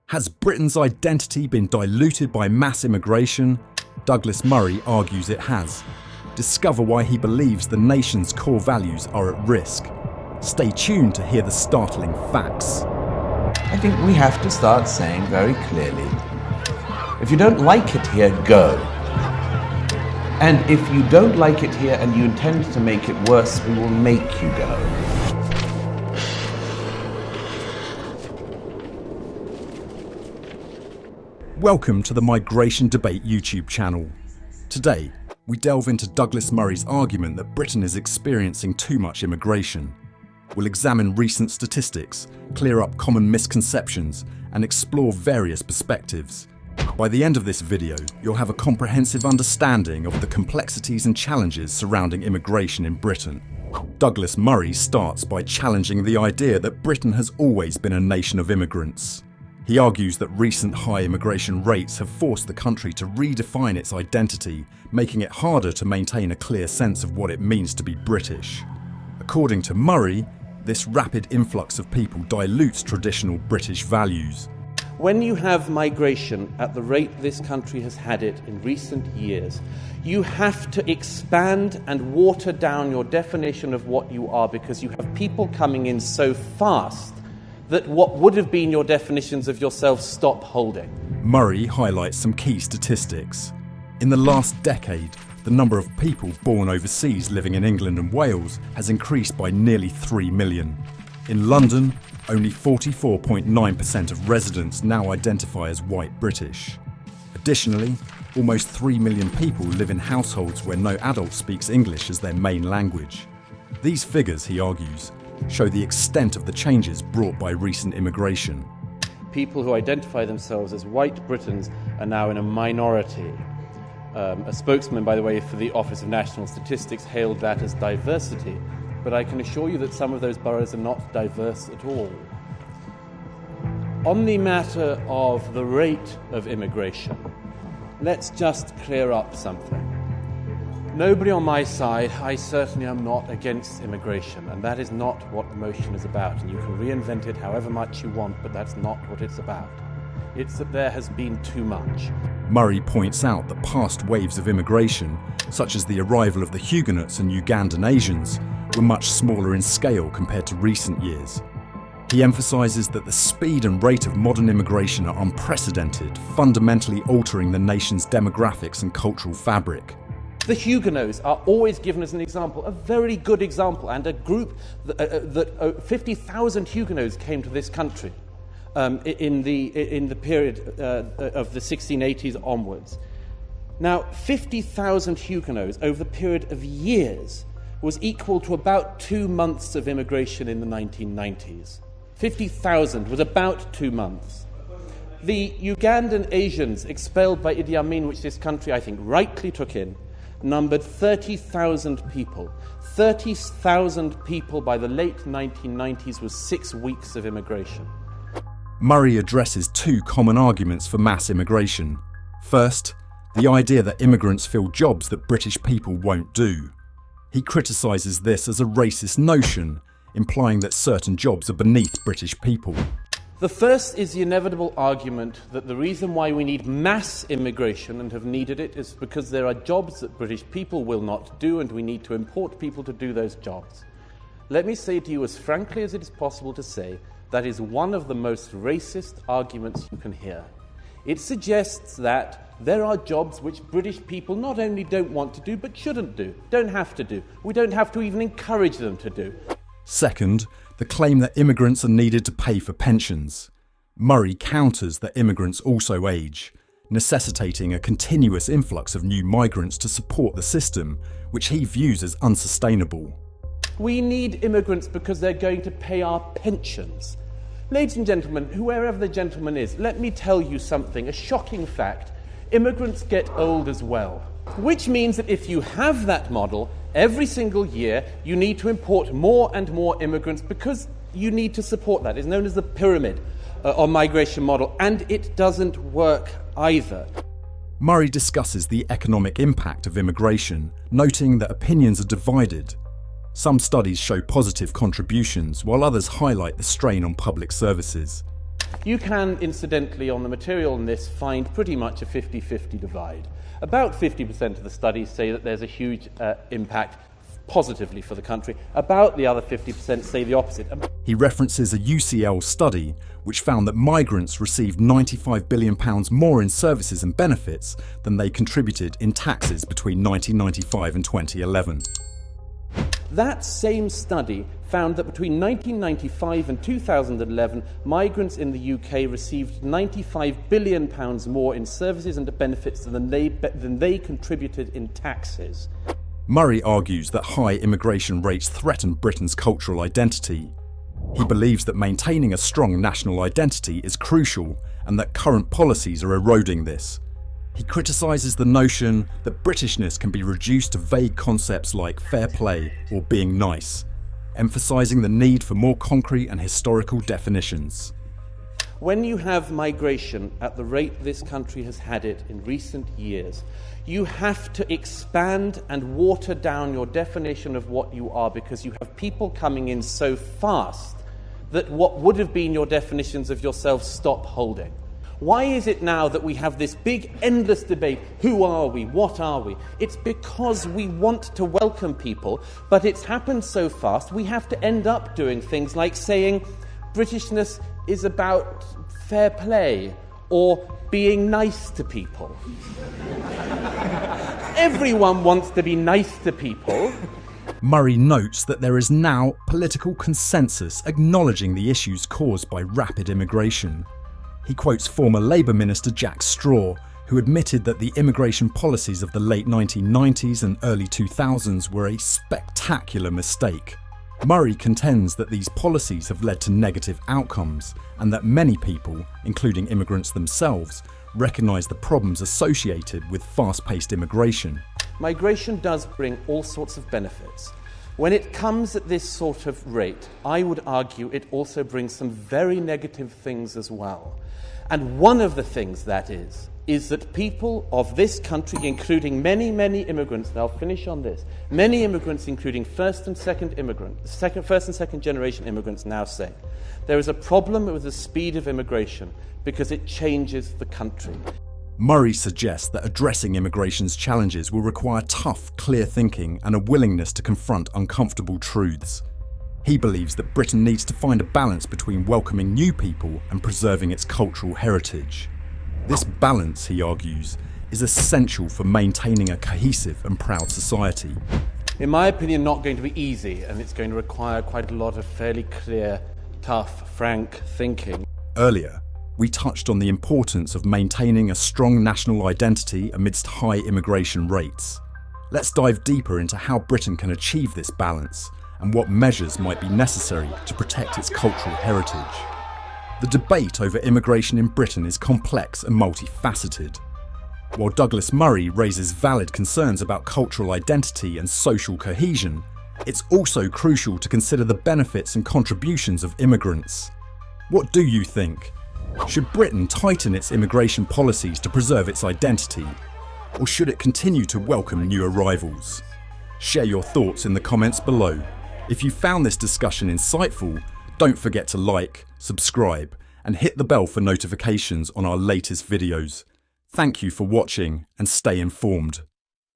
Has Britain's identity been diluted by mass immigration? Douglas Murray argues it has. Discover why he believes the nation's core values are at risk. Stay tuned to hear the startling facts. I think we have to start saying very clearly, if you don't like it here, go. And if you don't like it here and you intend to make it worse, we will make you go. Welcome to the Migration Debate YouTube channel. Today, we delve into Douglas Murray's argument that Britain is experiencing too much immigration. We'll examine recent statistics, clear up common misconceptions, and explore various perspectives. By the end of this video, you'll have a comprehensive understanding of the complexities and challenges surrounding immigration in Britain. Douglas Murray starts by challenging the idea that Britain has always been a nation of immigrants. He argues that recent high immigration rates have forced the country to redefine its identity, making it harder to maintain a clear sense of what it means to be British. According to Murray, this rapid influx of people dilutes traditional British values. When you have migration at the rate this country has had it in recent years, you have to expand and water down your definition of what you are, because you have people coming in so fast that what would have been your definitions of yourself stop holding. Murray highlights some key statistics. In the last decade, the number of people born overseas living in England and Wales has increased by nearly 3 million. In London, only 44.9% of residents now identify as white British. Additionally, almost 3 million people live in households where no adult speaks English as their main language. These figures, he argues, show the extent of the changes brought by recent immigration. People who identify themselves as white Britons are now in a minority. A spokesman, by the way, for the Office of National Statistics hailed that as diversity, but I can assure you that some of those boroughs are not diverse at all. On the matter of the rate of immigration, let's just clear up something. Nobody on my side, I certainly am not against immigration, and that is not what the motion is about. And you can reinvent it however much you want, but that's not what it's about. It's that there has been too much. Murray points out that past waves of immigration, such as the arrival of the Huguenots and Ugandan Asians, were much smaller in scale compared to recent years. He emphasises that the speed and rate of modern immigration are unprecedented, fundamentally altering the nation's demographics and cultural fabric. The Huguenots are always given as an example, a very good example, and a group that 50,000 Huguenots came to this country in the period of the 1680s onwards. Now, 50,000 Huguenots over the period of years was equal to about 2 months of immigration in the 1990s. 50,000 was about 2 months. The Ugandan Asians expelled by Idi Amin, which this country, I think, rightly took in, numbered 30,000 people. 30,000 people by the late 1990s was 6 weeks of immigration. Murray addresses two common arguments for mass immigration. First, the idea that immigrants fill jobs that British people won't do. He criticises this as a racist notion, implying that certain jobs are beneath British people. The first is the inevitable argument that the reason why we need mass immigration and have needed it is because there are jobs that British people will not do, and we need to import people to do those jobs. Let me say to you as frankly as it is possible to say, that is one of the most racist arguments you can hear. It suggests that there are jobs which British people not only don't want to do, but shouldn't do, don't have to do. We don't have to even encourage them to do. Second, the claim that immigrants are needed to pay for pensions. Murray counters that immigrants also age, necessitating a continuous influx of new migrants to support the system, which he views as unsustainable. We need immigrants because they're going to pay our pensions. Ladies and gentlemen, whoever the gentleman is, let me tell you something, a shocking fact. Immigrants get old as well, which means that if you have that model, every single year you need to import more and more immigrants because you need to support that. It's known as the pyramid or migration model, and it doesn't work either. Murray discusses the economic impact of immigration, noting that opinions are divided. Some studies show positive contributions, while others highlight the strain on public services. You can, incidentally, on the material in this, find pretty much a 50-50 divide. About 50% of the studies say that there's a huge impact positively for the country. About the other 50% say the opposite. He references a UCL study which found that migrants received £95 billion more in services and benefits than they contributed in taxes between 1995 and 2011. That same study found that between 1995 and 2011, migrants in the UK received £95 billion more in services and benefits than they contributed in taxes. Murray argues that high immigration rates threaten Britain's cultural identity. He believes that maintaining a strong national identity is crucial and that current policies are eroding this. He criticises the notion that Britishness can be reduced to vague concepts like fair play or being nice, emphasising the need for more concrete and historical definitions. When you have migration at the rate this country has had it in recent years, you have to expand and water down your definition of what you are, because you have people coming in so fast that what would have been your definitions of yourself stop holding. Why is it now that we have this big, endless debate, who are we, what are we? It's because we want to welcome people, but it's happened so fast we have to end up doing things like saying Britishness is about fair play or being nice to people. Everyone wants to be nice to people. Murray notes that there is now political consensus acknowledging the issues caused by rapid immigration. He quotes former Labour Minister Jack Straw, who admitted that the immigration policies of the late 1990s and early 2000s were a spectacular mistake. Murray contends that these policies have led to negative outcomes and that many people, including immigrants themselves, recognise the problems associated with fast-paced immigration. Migration does bring all sorts of benefits. When it comes at this sort of rate, I would argue it also brings some very negative things as well. And one of the things that is that people of this country, including many, many immigrants, and I'll finish on this, many immigrants, including first and second generation immigrants, now say there is a problem with the speed of immigration because it changes the country. Murray suggests that addressing immigration's challenges will require tough, clear thinking and a willingness to confront uncomfortable truths. He believes that Britain needs to find a balance between welcoming new people and preserving its cultural heritage. This balance, he argues, is essential for maintaining a cohesive and proud society. In my opinion, not going to be easy, and it's going to require quite a lot of fairly clear, tough, frank thinking. Earlier, we touched on the importance of maintaining a strong national identity amidst high immigration rates. Let's dive deeper into how Britain can achieve this balance and what measures might be necessary to protect its cultural heritage. The debate over immigration in Britain is complex and multifaceted. While Douglas Murray raises valid concerns about cultural identity and social cohesion, it's also crucial to consider the benefits and contributions of immigrants. What do you think? Should Britain tighten its immigration policies to preserve its identity? Or should it continue to welcome new arrivals? Share your thoughts in the comments below. If you found this discussion insightful, don't forget to like, subscribe, and hit the bell for notifications on our latest videos. Thank you for watching and stay informed.